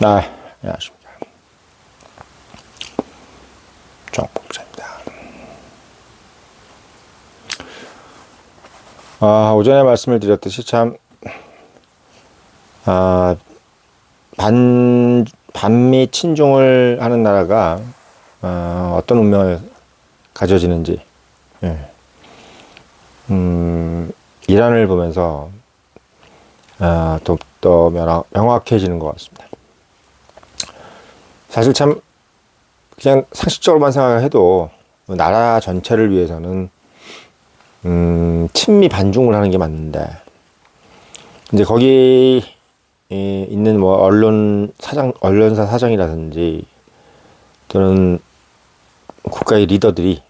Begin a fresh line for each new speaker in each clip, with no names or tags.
아, 안녕하십니까. 정복자입니다. 오전에 말씀을 드렸듯이 참, 반미 친중을 하는 나라가, 어떤 운명을 가져지는지, 예. 이란을 보면서, 더 명확해지는 것 같습니다. 사실 참 그냥 상식적으로만 생각해도 나라 전체를 위해서는 친미 반중을 하는 게 맞는데, 이제 거기 있는 뭐 언론사 사장이라든지 또는 국가의 리더들이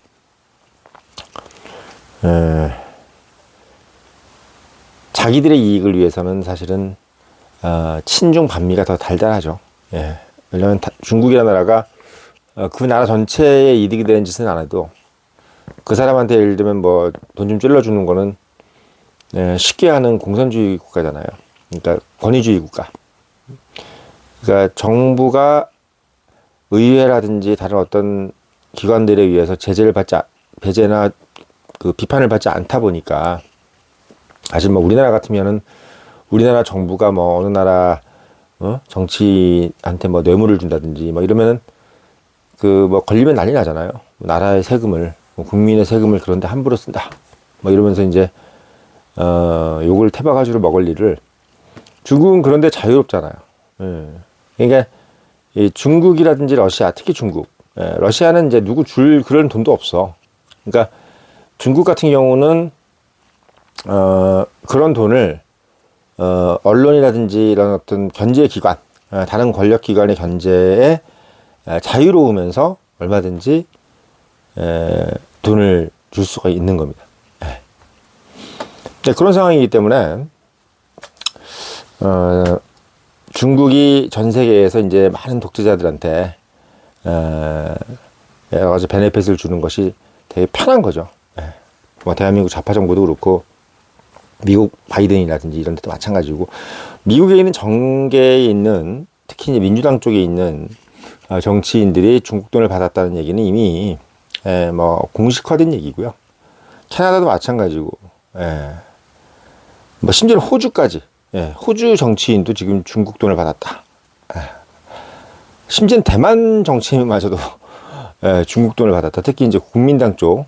자기들의 이익을 위해서는 사실은 친중 반미가 더 달달하죠. 예. 왜냐하면 중국이라는 나라가 그 나라 전체에 이득이 되는 짓은 안 해도 그 사람한테 예를 들면 뭐 돈 좀 찔러주는 거는 쉽게 하는 공산주의 국가잖아요. 그러니까 권위주의 국가. 그러니까 정부가 의회라든지 다른 어떤 기관들에 의해서 배제나 그 비판을 받지 않다 보니까, 사실 뭐 우리나라 같으면은 우리나라 정부가 뭐 어느 나라 정치한테 뭐 뇌물을 준다든지 뭐 이러면은 그 뭐 걸리면 난리 나잖아요. 나라의 세금을, 국민의 세금을 그런데 함부로 쓴다 뭐 이러면서 이제 욕을 태바가지로 먹을 일을, 중국은 그런데 자유롭잖아요. 그러니까 이 중국이라든지 러시아, 특히 중국, 러시아는 이제 누구 줄 그런 돈도 없어. 그러니까 중국 같은 경우는 그런 돈을 언론이라든지 이런 어떤 견제 기관, 다른 권력 기관의 견제에 자유로우면서 얼마든지 돈을 줄 수가 있는 겁니다. 그런 상황이기 때문에 중국이 전 세계에서 이제 많은 독재자들한테 여러 가지 베네핏을 주는 것이 되게 편한 거죠. 뭐 대한민국 좌파 정부도 그렇고 미국 바이든이라든지 이런 데도 마찬가지고, 미국에 있는 정계에 있는, 특히 이제 민주당 쪽에 있는 정치인들이 중국 돈을 받았다는 얘기는 이미 뭐 공식화된 얘기고요. 캐나다도 마찬가지고, 뭐 심지어 호주까지, 호주 정치인도 지금 중국 돈을 받았다. 심지어 대만 정치인마저도 중국 돈을 받았다. 특히 이제 국민당 쪽,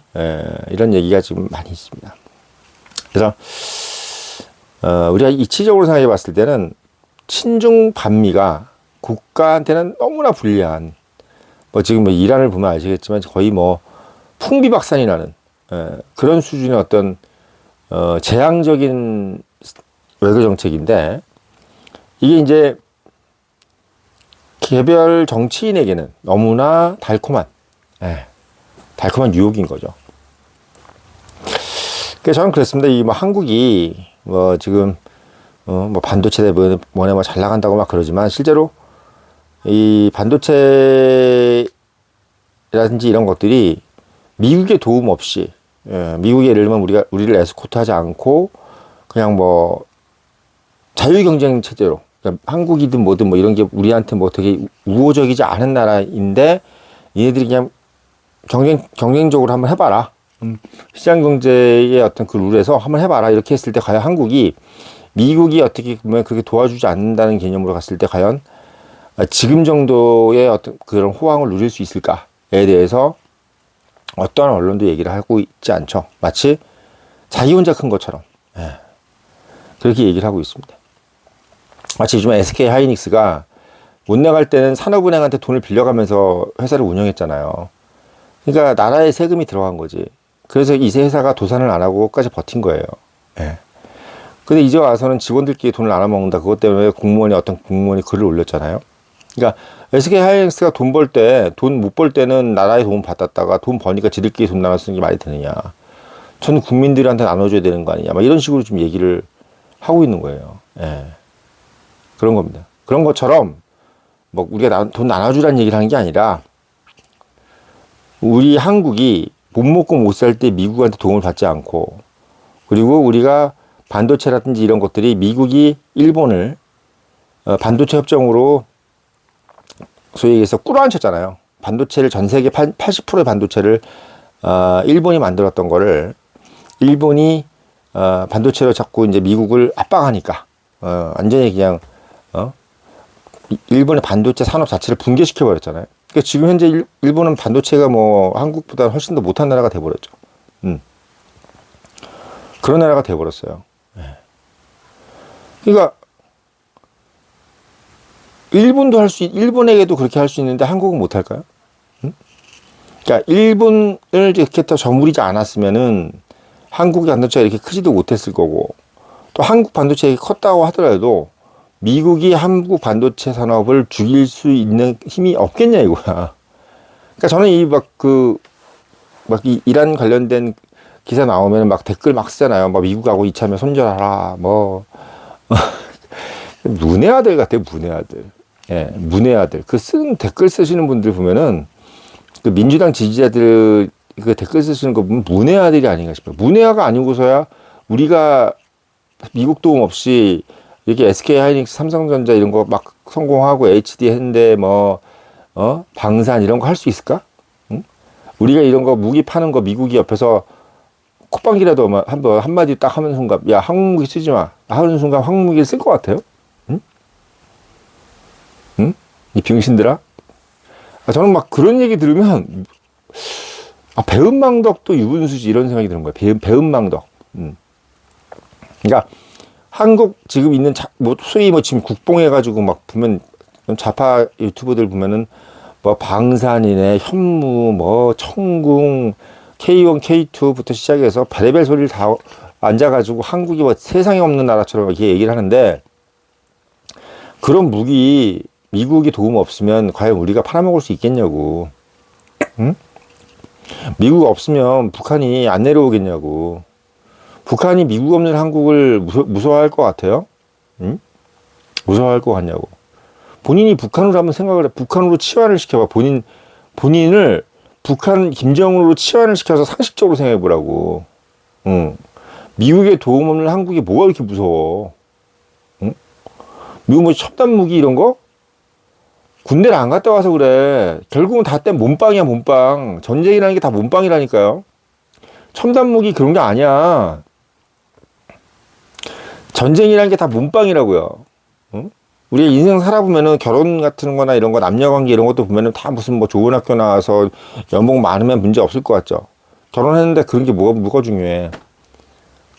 이런 얘기가 지금 많이 있습니다. 그래서 우리가 이치적으로 생각해 봤을 때는 친중 반미가 국가한테는 너무나 불리한, 뭐 지금 뭐 이란을 보면 아시겠지만 거의 뭐 풍비박산이 나는 그런 수준의 어떤 재앙적인 외교 정책인데, 이게 이제 개별 정치인에게는 너무나 달콤한 유혹인 거죠. 그래서 저는 그랬습니다. 이 뭐 한국이 뭐 지금 뭐 반도체 뭐네 뭐 잘 나간다고 막 그러지만, 실제로 이 반도체라든지 이런 것들이 미국의 도움 없이, 미국이 예를 들면 우리를 에스코트하지 않고 그냥 뭐 자유 경쟁 체제로, 그러니까 한국이든 뭐든 뭐 이런 게 우리한테 뭐 되게 우호적이지 않은 나라인데, 얘네들이 그냥 경쟁적으로 한번 해봐라. 시장 경제의 어떤 그 룰에서 한번 해봐라. 이렇게 했을 때 과연 한국이, 미국이 어떻게 보면 그렇게 도와주지 않는다는 개념으로 갔을 때 과연 지금 정도의 어떤 그런 호황을 누릴 수 있을까에 대해서 어떠한 언론도 얘기를 하고 있지 않죠. 마치 자기 혼자 큰 것처럼 그렇게 얘기를 하고 있습니다. 마치 요즘 SK 하이닉스가 못 나갈 때는 산업은행한테 돈을 빌려가면서 회사를 운영했잖아요. 그러니까 나라의 세금이 들어간 거지. 그래서 이 회사가 도산을 안 하고까지 버틴 거예요. 근데 이제 와서는 직원들끼리 돈을 나눠 먹는다. 그것 때문에 어떤 공무원이 글을 올렸잖아요. 그러니까 SK 하이닉스가 돈 못 벌 때는 나라에 돈 받았다가 돈 버니까 지들끼리 돈 나눠 쓰는 게 말이 되느냐. 전 국민들한테 나눠줘야 되는 거 아니냐. 막 이런 식으로 좀 얘기를 하고 있는 거예요. 그런 겁니다. 그런 것처럼 뭐 우리가 돈 나눠주라는 얘기를 하는 게 아니라, 우리 한국이 못 먹고 못 살 때 미국한테 도움을 받지 않고, 그리고 우리가 반도체라든지 이런 것들이 미국이 일본을 반도체 협정으로 소위 얘기해서 꿇어앉혔잖아요. 반도체를 전 세계 80%의 반도체를 일본이 만들었던 거를 일본이 반도체로 자꾸 이제 미국을 압박하니까 완전히 그냥 일본의 반도체 산업 자체를 붕괴시켜 버렸잖아요. 그러니까 지금 현재 일본은 반도체가 뭐 한국보다 훨씬 더 못한 나라가 돼 버렸죠. 그런 나라가 돼 버렸어요. 그러니까 일본에게도 그렇게 할 수 있는데 한국은 못 할까요? 그러니까 일본을 이렇게 더 저물이지 않았으면은 한국의 반도체가 이렇게 크지도 못했을 거고, 또 한국 반도체가 컸다고 하더라도 미국이 한국 반도체 산업을 죽일 수 있는 힘이 없겠냐 이거야. 그러니까 저는 이 이란 관련된 기사 나오면 막 댓글 막 쓰잖아요. 막 미국하고 이참에 손절하라. 뭐 문외아들 같아요, 문외아들. 예, 문외아들. 댓글 쓰시는 분들 보면은 그 민주당 지지자들 그 댓글 쓰시는 거 보면 문외아들이 아닌가 싶어요. 문외아가 아니고서야 우리가 미국 도움 없이 이렇게 SK 하이닉스, 삼성전자 이런 거 막 성공하고 HD 현대 방산 이런 거 할 수 있을까? 응? 우리가 이런 거 무기 파는 거 미국이 옆에서 콧방귀라도 한마디 딱 하는 순간, 야, 항공무기 쓰지 마. 하는 순간 항공무기를 쓸 것 같아요? 응? 응? 이 병신들아? 저는 막 그런 얘기 들으면, 배은망덕도 유분수지 이런 생각이 드는 거예요. 배은망덕. 그러니까, 한국 지금 있는 소위 지금 국뽕해가지고 막 보면, 좌파 유튜버들 보면은, 방산이네, 현무, 청궁, K1, K2부터 시작해서 별의별 소리를 다 앉아가지고 한국이 세상에 없는 나라처럼 이렇게 얘기를 하는데, 그런 무기 미국이 도움 없으면 과연 우리가 팔아먹을 수 있겠냐고. 응? 미국 없으면 북한이 안 내려오겠냐고. 북한이 미국 없는 한국을 무서워할 것 같아요? 응? 무서워할 것 같냐고. 본인이 북한으로 한번 생각을 해. 북한으로 치환을 시켜봐. 본인을 북한 김정은으로 치환을 시켜서 상식적으로 생각해 보라고. 응. 미국의 도움 없는 한국이 뭐가 그렇게 무서워? 응? 미국 첨단 무기 이런 거? 군대를 안 갔다 와서 그래. 결국은 다 몸빵이야, 몸빵. 전쟁이라는 게 다 몸빵이라니까요. 첨단 무기 그런 게 아니야. 전쟁이라는 게 다 몸빵이라고요. 응? 우리 인생 살아보면은 결혼 같은 거나 이런 거, 남녀관계 이런 것도 보면은 다 무슨 좋은 학교 나와서 연봉 많으면 문제 없을 것 같죠. 결혼했는데 그런 게 뭐가 중요해.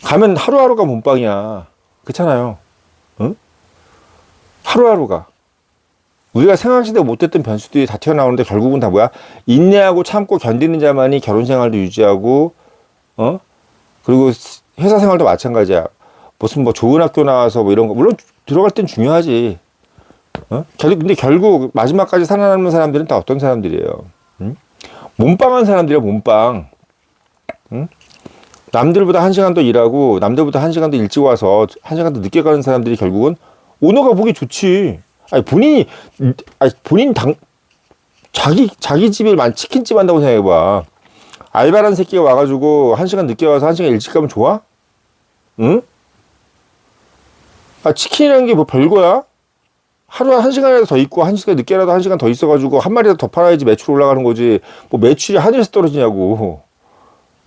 가면 하루하루가 몸빵이야. 그렇잖아요. 응? 하루하루가. 우리가 생각지도 못했던 변수들이 다 튀어나오는데 결국은 다 뭐야? 인내하고 참고 견디는 자만이 결혼 생활도 유지하고, 그리고 회사 생활도 마찬가지야. 무슨 좋은 학교 나와서 이런 거, 물론 들어갈 땐 중요하지. 근데 결국 마지막까지 살아남는 사람들은 다 어떤 사람들이에요? 응? 몸빵한 사람들이야, 몸빵. 응? 남들보다 1시간 더 일하고, 남들보다 1시간 더 일찍 와서 1시간 더 늦게 가는 사람들이 결국은 오너가 보기 좋지. 본인 자기 집에 치킨집 한다고 생각해봐. 알바란 새끼가 와가지고 1시간 늦게 와서 1시간 일찍 가면 좋아? 응? 치킨이라는 게 별거야? 하루에 1시간이라도 더 있고 1시간 늦게라도 1시간 더 있어가지고 한 마리라도 더 팔아야지 매출 올라가는 거지. 매출이 하늘에서 떨어지냐고.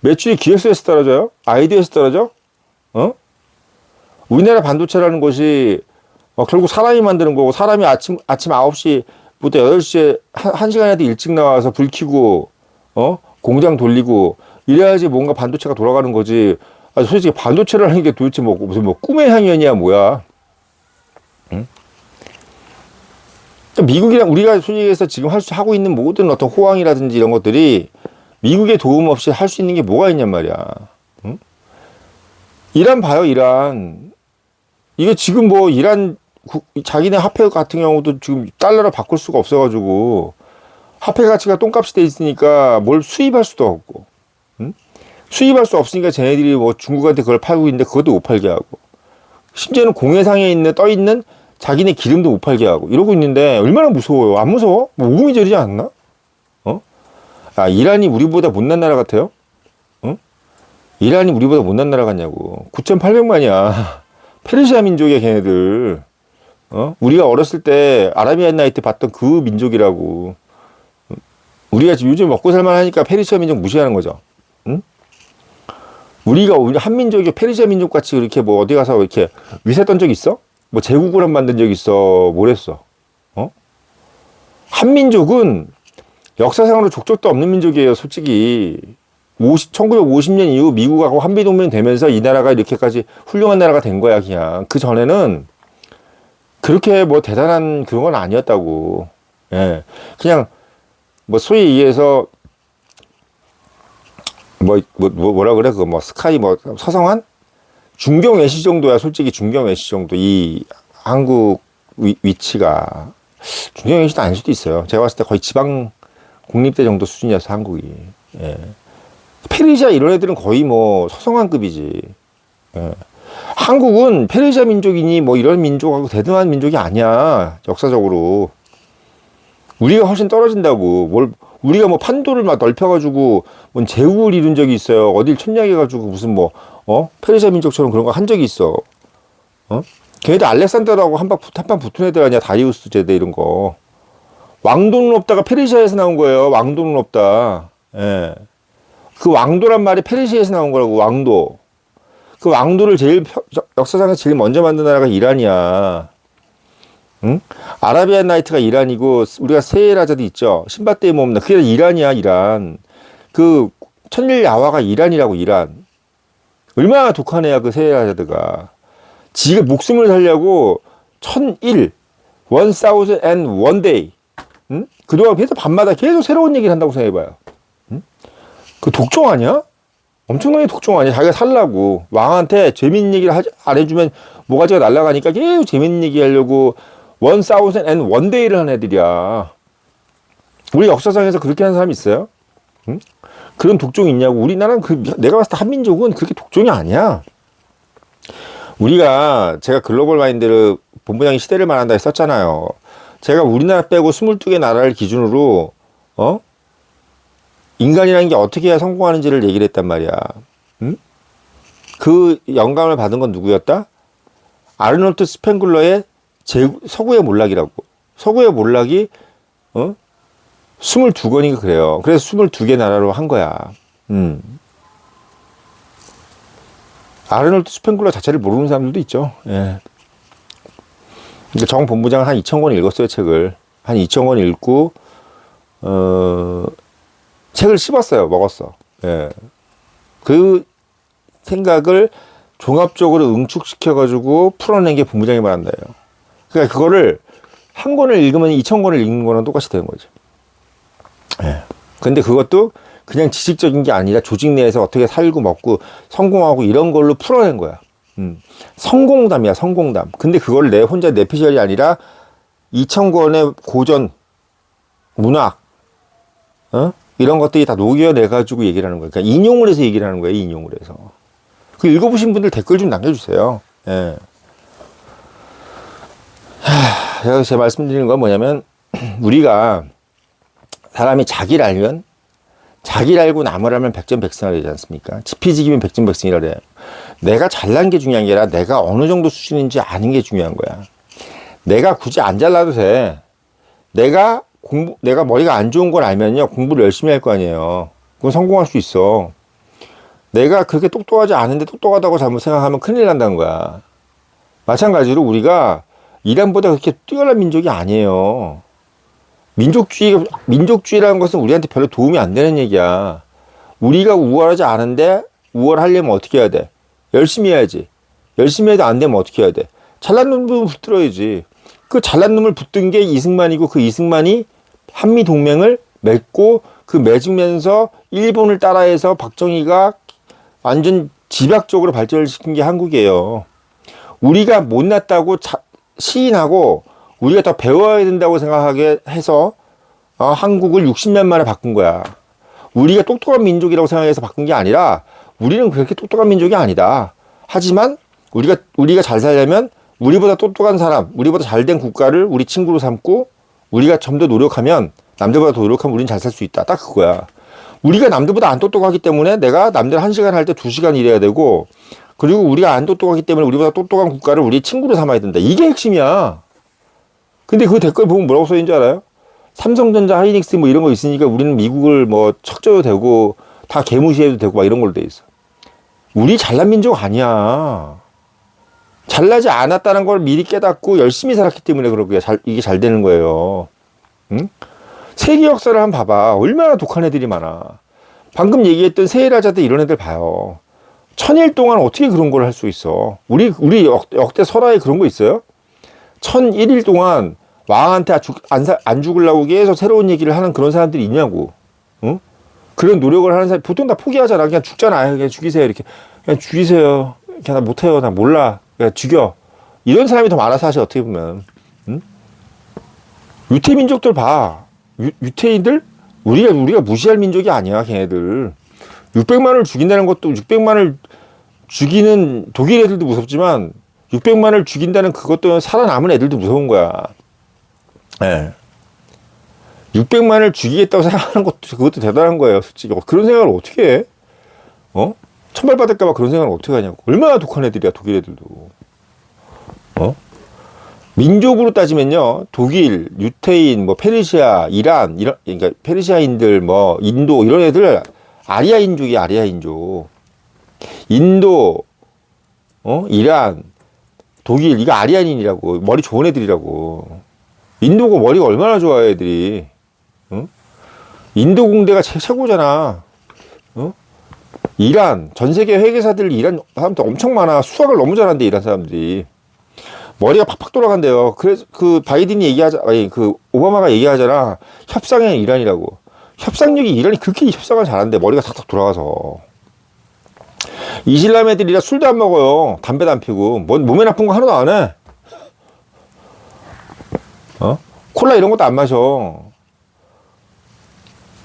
매출이 기획서에서 떨어져요? 아이디어에서 떨어져? 우리나라 반도체라는 것이 결국 사람이 만드는 거고, 사람이 아침 9시부터 8시에 1시간이라도 일찍 나와서 불 켜고, 공장 돌리고, 이래야지 뭔가 반도체가 돌아가는 거지. 솔직히 반도체라는 게 도대체 무슨 꿈의 향연이야, 뭐야. 응? 미국이랑 우리가 솔직히 해서 지금 하고 있는 모든 어떤 호황이라든지 이런 것들이 미국의 도움 없이 할 수 있는 게 뭐가 있냔 말이야. 응? 이란 봐요, 이란. 이게 지금 이란, 자기네 화폐 같은 경우도 지금 달러로 바꿀 수가 없어가지고 화폐 가치가 똥값이 돼 있으니까 뭘 수입할 수도 없고, 응? 수입할 수 없으니까 쟤네들이 중국한테 그걸 팔고 있는데 그것도 못 팔게 하고, 심지어는 공해상에 떠 있는 자기네 기름도 못 팔게 하고 이러고 있는데 얼마나 무서워요. 안 무서워? 오금이 저리지 않나? 이란이 우리보다 못난 나라 같아요? 이란이 우리보다 못난 나라 같냐고. 9,800만이야. 페르시아 민족이야, 걔네들. 우리가 어렸을 때 아라비안 나이트 봤던 그 민족이라고. 우리가 지금 요즘 먹고 살만 하니까 페르시아 민족 무시하는 거죠. 응? 우리 한민족이 페르시아 민족 같이 그렇게 뭐 어디 가서 이렇게 위세했던 적 있어? 뭐 제국을 만든 적 있어? 뭐랬어? 한민족은 역사상으로 족적도 없는 민족이에요, 솔직히. 1950년 이후 미국하고 한미동맹 되면서 이 나라가 이렇게까지 훌륭한 나라가 된 거야, 그냥. 그 전에는 그렇게 뭐 대단한 그런 건 아니었다고. 예. 그냥 뭐 소위 얘기해서 뭐라 그래? 그거 뭐 스카이 뭐 서성한? 중경 외시 정도야, 솔직히 중경 외시 정도. 이 한국 위치가. 중경 외시도 아닐 수도 있어요. 제가 봤을 때 거의 지방 공립대 정도 수준이었어, 한국이. 예. 페르시아 이런 애들은 거의 뭐 서성한급이지. 예. 한국은 페르시아 민족이니 뭐 이런 민족하고 대등한 민족이 아니야, 역사적으로. 우리가 훨씬 떨어진다고. 우리가 뭐 판도를 막 넓혀가지고 뭔 제국을 이룬 적이 있어요. 어딜 천냥해가지고 무슨 뭐 페르시아 민족처럼 그런 거 한 적이 있어. 걔네들 알렉산더라고 한판 붙은 애들 아니야. 다리우스 제대 이런 거. 왕도는 없다가 페르시아에서 나온 거예요. 왕도는 없다. 예. 그 왕도란 말이 페르시아에서 나온 거라고. 왕도. 그 왕도를 역사상에서 제일 먼저 만든 나라가 이란이야. 응? 아라비안 나이트가 이란이고, 우리가 세라자도 있죠. 신밧드의 몸나. 그게 이란이야, 이란. 그 천일 야화가 이란이라고, 이란. 얼마나 독한 애야, 그 세라자드가. 지가 목숨을 살려고 1001day. 응? 그동안 계속 밤마다 계속 새로운 얘기를 한다고 생각해봐요. 응? 그 독종 아니야? 엄청나게 독종 아니야? 자기가 살라고. 왕한테 재밌는 얘기를 안 해주면 모가지가 날아가니까 계속 재밌는 얘기 하려고 1001day를 한 애들이야. 우리 역사상에서 그렇게 하는 사람이 있어요? 응? 그런 독종이 있냐고. 우리나라는 내가 봤을 때 한민족은 그렇게 독종이 아니야. 제가 글로벌 마인드를 본부장이 시대를 말한다 했었잖아요. 제가 우리나라 빼고 22개 나라를 기준으로, 인간이라는 게 어떻게 해야 성공하는지를 얘기를 했단 말이야. 응? 그 영감을 받은 건 누구였다? 아르놀트 스팽글러의 서구의 몰락이라고. 서구의 몰락이 22권인가 그래요. 그래서 22개 나라로 한 거야. 아르놀트 스팽글러 자체를 모르는 사람들도 있죠. 예. 그러니까 정 본부장은 한 2,000권 읽었어요, 책을. 한 2,000권 읽고 책을 씹었어요, 먹었어. 예. 그 생각을 종합적으로 응축시켜가지고 풀어낸 게 본부장이 말한다요. 그러니까 그거를 한 권을 읽으면 2,000권을 읽는 거랑 똑같이 되는 거죠. 예. 근데 그것도 그냥 지식적인 게 아니라 조직 내에서 어떻게 살고 먹고 성공하고 이런 걸로 풀어낸 거야. 성공담이야, 성공담. 근데 그걸 혼자 내피셜이 아니라 2,000권의 고전, 문학, 이런 것들이 다 녹여내가지고 얘기를 하는 거야. 그러니까 인용을 해서 얘기를 하는 거예요, 인용을 해서. 그 읽어보신 분들 댓글 좀 남겨주세요. 예. 제가 제 말씀드리는 건 뭐냐면, 우리가 사람이 자기를 알면, 자기를 알고 남을 알면 백전백승하게 되지 않습니까? 지피지기면 백전백승이라 그래요. 내가 잘난 게 중요한 게 아니라 내가 어느 정도 수준인지 아는 게 중요한 거야. 내가 굳이 안 잘나도 돼. 내가 머리가 안 좋은 걸 알면요, 공부를 열심히 할 거 아니에요. 그건 성공할 수 있어. 내가 그렇게 똑똑하지 않은데 똑똑하다고 잘못 생각하면 큰일 난다는 거야. 마찬가지로 우리가 이란보다 그렇게 뛰어난 민족이 아니에요. 민족주의라는 것은 우리한테 별로 도움이 안 되는 얘기야. 우리가 우월하지 않은데 우월하려면 어떻게 해야 돼? 열심히 해야지. 열심히 해도 안 되면 어떻게 해야 돼? 잘난 놈을 붙들어야지. 그 잘난 놈을 붙든 게 이승만이고, 그 이승만이 한미 동맹을 맺고, 그 맺으면서 일본을 따라해서 박정희가 완전 집약적으로 발전을 시킨 게 한국이에요. 우리가 못났다고 시인하고 우리가 더 배워야 된다고 생각하게 해서 한국을 60년 만에 바꾼 거야. 우리가 똑똑한 민족이라고 생각해서 바꾼 게 아니라 우리는 그렇게 똑똑한 민족이 아니다. 하지만 우리가 잘 살려면 우리보다 똑똑한 사람, 우리보다 잘된 국가를 우리 친구로 삼고 우리가 좀 더 노력하면, 남들보다 더 노력하면 우리는 잘 살 수 있다. 딱 그거야. 우리가 남들보다 안 똑똑하기 때문에 내가 남들 1시간 할 때 2시간 일해야 되고, 그리고 우리가 안 똑똑하기 때문에 우리보다 똑똑한 국가를 우리 친구로 삼아야 된다. 이게 핵심이야. 근데 그 댓글 보면 뭐라고 써있는지 알아요? 삼성전자, 하이닉스 뭐 이런 거 있으니까 우리는 미국을 뭐 척져도 되고 다 개무시해도 되고 막 이런 걸로 돼 있어. 우리 잘난 민족 아니야. 잘나지 않았다는 걸 미리 깨닫고 열심히 살았기 때문에 그렇게 이게 잘 되는 거예요. 응? 세계 역사를 한번 봐봐. 얼마나 독한 애들이 많아. 방금 얘기했던 세일하자들 이런 애들 봐요. 1000일 동안 어떻게 그런 걸 할 수 있어? 우리 역대 설화에 그런 거 있어요? 1001일 동안 왕한테 안 죽으려고 계속 새로운 얘기를 하는 그런 사람들이 있냐고. 응? 그런 노력을 하는 사람 보통 다 포기하잖아. 그냥 죽잖아. 그냥 죽이세요. 이렇게. 그냥 죽이세요. 그냥 나 못해요. 나 몰라. 그냥 죽여. 이런 사람이 더 많아, 사실 어떻게 보면. 응? 유태 민족들 봐. 유태인들? 우리가 무시할 민족이 아니야, 걔네들. 600만을 죽인다는 것도 600만을 죽이는 독일 애들도 무섭지만 600만을 죽인다는 그것도 살아남은 애들도 무서운 거야. 예. 600만을 죽이겠다고 생각하는 것도 그것도 대단한 거예요, 솔직히. 그런 생각을 어떻게 해? 어? 천벌 받을까봐 그런 생각을 어떻게 하냐고. 얼마나 독한 애들이야, 독일 애들도. 어? 민족으로 따지면요, 독일, 유태인, 뭐 페르시아, 이란, 그러니까 페르시아인들, 뭐 인도 이런 애들 아리아인족이야, 아리아인족. 인도, 이란, 독일 이거 아리아인이라고. 머리 좋은 애들이라고. 인도가 머리가 얼마나 좋아 애들이. 응? 인도 공대가 최고잖아. 어? 이란 전 세계 회계사들 이란 사람들 엄청 많아. 수학을 너무 잘한대 이란 사람들이. 머리가 팍팍 돌아간대요. 그래서 그 바이든이 그 오바마가 얘기하잖아. 협상의 이란이라고. 협상력이 이란이 그렇게 협상을 잘하는데 머리가 탁탁 돌아가서. 이슬람 애들이라 술도 안 먹어요. 담배도 안 피고. 몸에 나쁜 거 하나도 안 해. 콜라 이런 것도 안 마셔.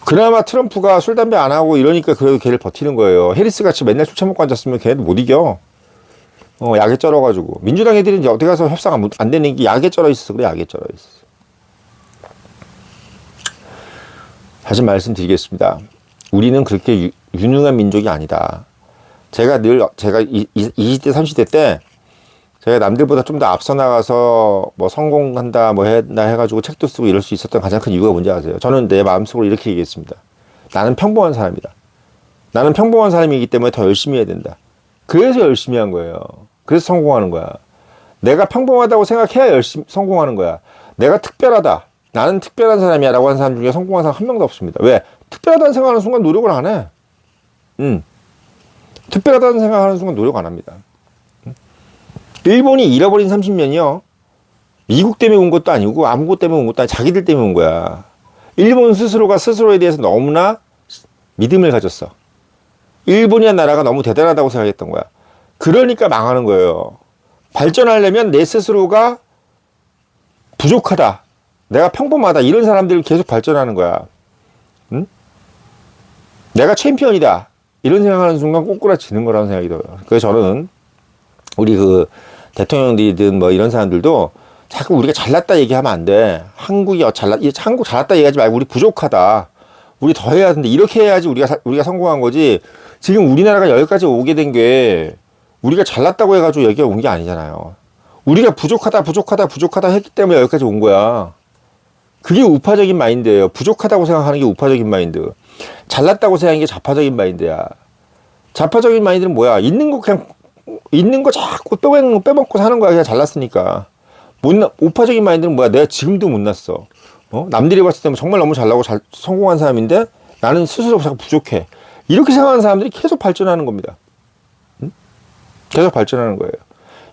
그나마 트럼프가 술, 담배 안 하고 이러니까 그래도 걔를 버티는 거예요. 해리스 같이 맨날 술 처먹고 앉았으면 걔도 못 이겨. 약에 쩔어가지고. 민주당 애들이 이제 어디 가서 협상 안 되는 게 약에 쩔어 있어서 그래, 약에 쩔어 있어. 다시 말씀드리겠습니다. 우리는 그렇게 유능한 민족이 아니다. 제가 20대, 30대 때 제가 남들보다 좀 더 앞서 나가서 뭐 성공한다 뭐 해가지고 책도 쓰고 이럴 수 있었던 가장 큰 이유가 뭔지 아세요? 저는 내 마음속으로 이렇게 얘기했습니다. 나는 평범한 사람이다. 나는 평범한 사람이기 때문에 더 열심히 해야 된다. 그래서 열심히 한 거예요. 그래서 성공하는 거야. 내가 평범하다고 생각해야 열심히 성공하는 거야. 내가 특별하다. 나는 특별한 사람이야 라고 하는 사람 중에 성공한 사람 한 명도 없습니다. 왜? 특별하다는 생각하는 순간 노력을 안 해. 특별하다는 생각하는 순간 노력 안 합니다. 일본이 잃어버린 30년이요. 미국 때문에 온 것도 아니고 아무것 때문에 온 것도 아니고 자기들 때문에 온 거야. 일본 스스로가 스스로에 대해서 너무나 믿음을 가졌어. 일본이라는 나라가 너무 대단하다고 생각했던 거야. 그러니까 망하는 거예요. 발전하려면 내 스스로가 부족하다. 내가 평범하다. 이런 사람들을 계속 발전하는 거야. 응? 내가 챔피언이다. 이런 생각하는 순간 꼬꾸라지는 거라는 생각이 들어요. 그래서 저는 우리 그 대통령들이든 뭐 이런 사람들도 자꾸 우리가 잘났다 얘기하면 안 돼. 한국 잘났다 얘기하지 말고 우리 부족하다. 우리 더 해야 되는데 이렇게 해야지 우리가 성공한 거지. 지금 우리나라가 여기까지 오게 된 게 우리가 잘났다고 해가지고 여기가 온 게 아니잖아요. 우리가 부족하다 했기 때문에 여기까지 온 거야. 그게 우파적인 마인드예요. 부족하다고 생각하는 게 우파적인 마인드. 잘났다고 생각하는 게 좌파적인 마인드야. 좌파적인 마인드는 뭐야? 있는 거 자꾸 빼먹고 사는 거야. 그냥 잘났으니까. 우파적인 마인드는 뭐야? 내가 지금도 못났어. 남들이 봤을 때는 정말 너무 잘나고 성공한 사람인데 나는 스스로 자꾸 부족해. 이렇게 생각하는 사람들이 계속 발전하는 겁니다. 응? 계속 발전하는 거예요.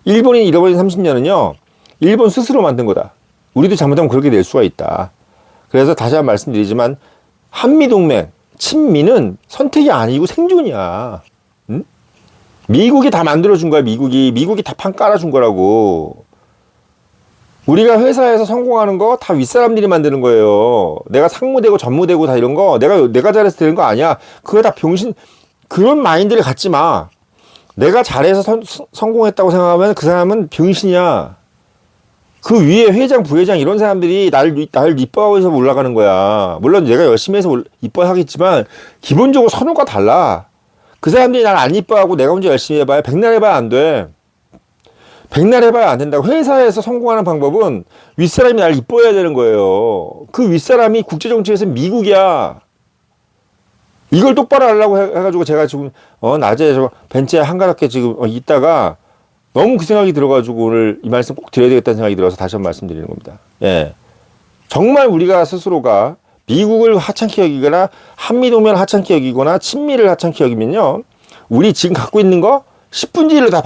일본이 잃어버린 30년은요. 일본 스스로 만든 거다. 우리도 잘못하면 그렇게 될 수가 있다. 그래서 다시 한번 말씀드리지만 한미동맹, 친미는 선택이 아니고 생존이야. 응? 미국이 다 만들어준 거야. 미국이 다 판 깔아준 거라고. 우리가 회사에서 성공하는 거 다 윗사람들이 만드는 거예요. 내가 상무되고 전무되고 다 이런 거 내가 잘해서 되는 거 아니야. 그거 다 병신. 그런 마인드를 갖지 마. 내가 잘해서 성공했다고 생각하면 그 사람은 병신이야. 그 위에 회장, 부회장 이런 사람들이 나를 이뻐해서 올라가는 거야. 물론 내가 열심히 해서 이뻐하겠지만 기본적으로 선호가 달라. 그 사람들이 날 안 이뻐하고 내가 혼자 열심히 해봐야 백날 해봐야 안 돼. 백날 해봐야 안 된다고. 회사에서 성공하는 방법은 윗사람이 날 이뻐해야 되는 거예요. 그 윗사람이 국제정치에서 미국이야. 이걸 똑바로 하려고 해가지고 제가 지금 낮에 저 벤치에 한가롭게 지금 있다가 너무 그 생각이 들어가지고 오늘 이 말씀 꼭 드려야 되겠다는 생각이 들어서 다시 한번 말씀드리는 겁니다. 예. 정말 우리가 스스로가 미국을 하찮게 여기거나 한미동맹을 하찮게 여기거나 친미를 하찮게 여기면요. 우리 지금 갖고 있는 거 10분지를 다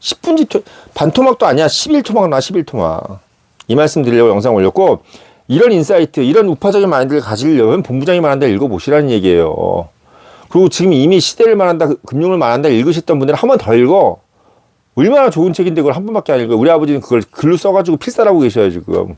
10분지 반토막도 아니야. 11토막 나 11토막. 이 말씀 드리려고 영상 올렸고 이런 인사이트, 이런 우파적인 마인드를 가지려면 본부장이 말한 데 읽어보시라는 얘기예요. 그리고 지금 이미 시대를 말한다, 금융을 말한다 읽으셨던 분들은 한 번 더 읽어. 얼마나 좋은 책인데 그걸 한 번밖에 안 읽어. 우리 아버지는 그걸 글로 써가지고 필사라고 계셔요, 지금.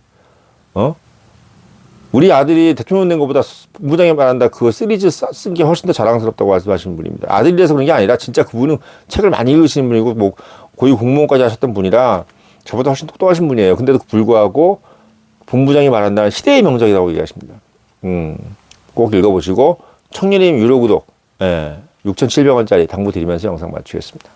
우리 아들이 대통령 된 것보다 본부장이 말한다 그거 시리즈 쓴 게 훨씬 더 자랑스럽다고 말씀하시는 분입니다. 아들이라서 그런 게 아니라 진짜 그분은 책을 많이 읽으시는 분이고 뭐 고위 공무원까지 하셨던 분이라 저보다 훨씬 똑똑하신 분이에요. 근데도 불구하고 본부장이 말한다는 시대의 명작이라고 얘기하십니다. 꼭 읽어보시고 청년님 유료 구독 6,700원짜리 당부 드리면서 영상 마치겠습니다.